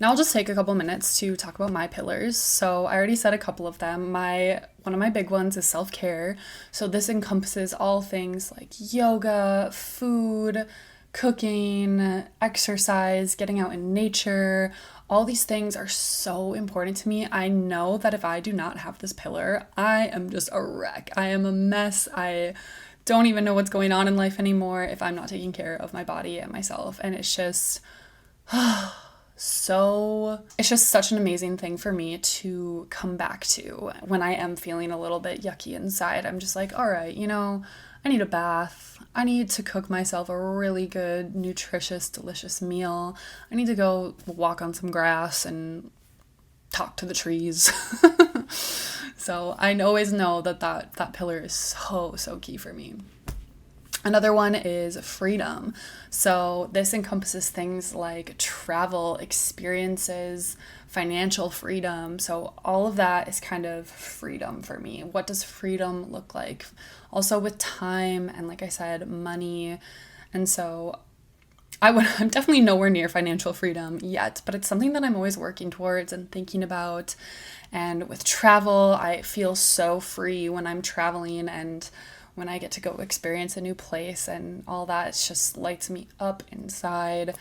Now I'll just take a couple minutes to talk about my pillars. So I already said a couple of them. One of my big ones is self-care. So this encompasses all things like yoga, food, cooking, exercise, getting out in nature. All these things are so important to me. I know that if I do not have this pillar, I am just a wreck. I am a mess. I don't even know what's going on in life anymore if I'm not taking care of my body and myself. And it's just such an amazing thing for me to come back to when I am feeling a little bit yucky inside. I'm just like, all right, I need a bath. I need to cook myself a really good, nutritious, delicious meal. I need to go walk on some grass and talk to the trees. So I always know that pillar is so key for me. Another one is freedom. So this encompasses things like travel, experiences, financial freedom. So all of that is kind of freedom for me. What does freedom look like? Also with time and, like I said, money. And so I'm definitely nowhere near financial freedom yet, but it's something that I'm always working towards and thinking about. And with travel, I feel so free when I'm traveling and when I get to go experience a new place and all that. It just lights me up inside.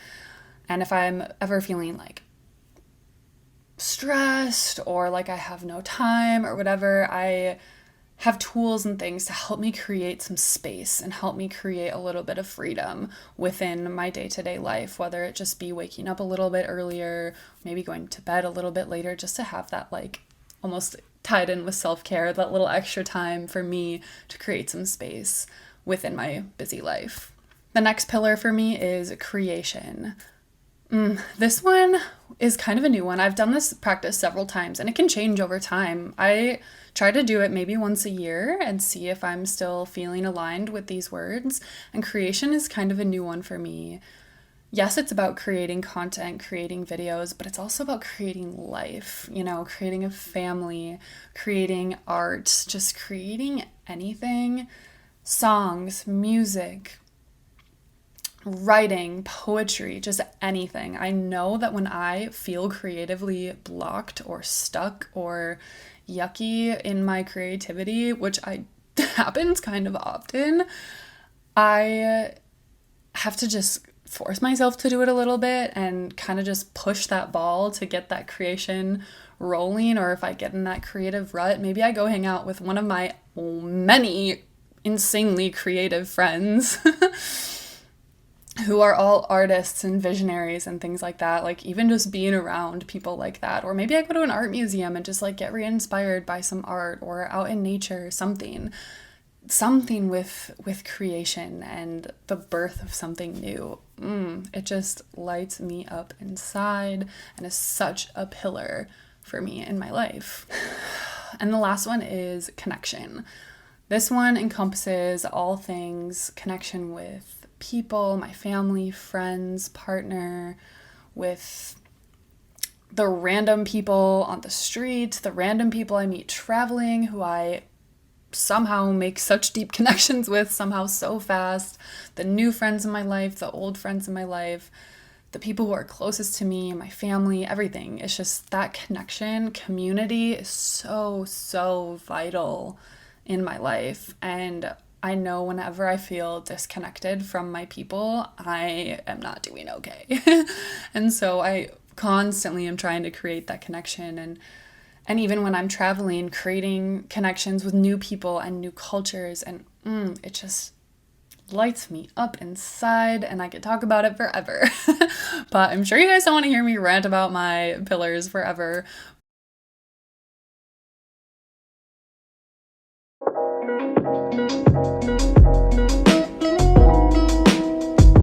And if I'm ever feeling like stressed or like I have no time or whatever, I have tools and things to help me create some space and help me create a little bit of freedom within my day-to-day life, whether it just be waking up a little bit earlier, maybe going to bed a little bit later, just to have that like almost tied in with self-care, that little extra time for me to create some space within my busy life. The next pillar for me is creation. This one is kind of a new one. I've done this practice several times and it can change over time. I try to do it maybe once a year and see if I'm still feeling aligned with these words. And creation is kind of a new one for me. Yes, it's about creating content, creating videos, but it's also about creating life, creating a family, creating art, just creating anything, songs, music, writing, poetry, just anything. I know that when I feel creatively blocked or stuck or yucky in my creativity, which happens kind of often, I have to just force myself to do it a little bit and kind of just push that ball to get that creation rolling. Or if I get in that creative rut, maybe I go hang out with one of my many insanely creative friends who are all artists and visionaries and things like that. Like even just being around people like that. Or maybe I go to an art museum and just like get re-inspired by some art, or out in nature, something with creation and the birth of something new. It just lights me up inside and is such a pillar for me in my life. And the last one is connection. This one encompasses all things connection with people, my family, friends, partner, with the random people on the street, the random people I meet traveling who I somehow make such deep connections with somehow so fast, the new friends in my life, the old friends in my life, the people who are closest to me, my family, everything. It's just that connection, community is so vital in my life. And I know whenever I feel disconnected from my people, I am not doing okay. And so I constantly am trying to create that connection, and even when I'm traveling, creating connections with new people and new cultures, and it just lights me up inside, and I could talk about it forever. But I'm sure you guys don't want to hear me rant about my pillars forever.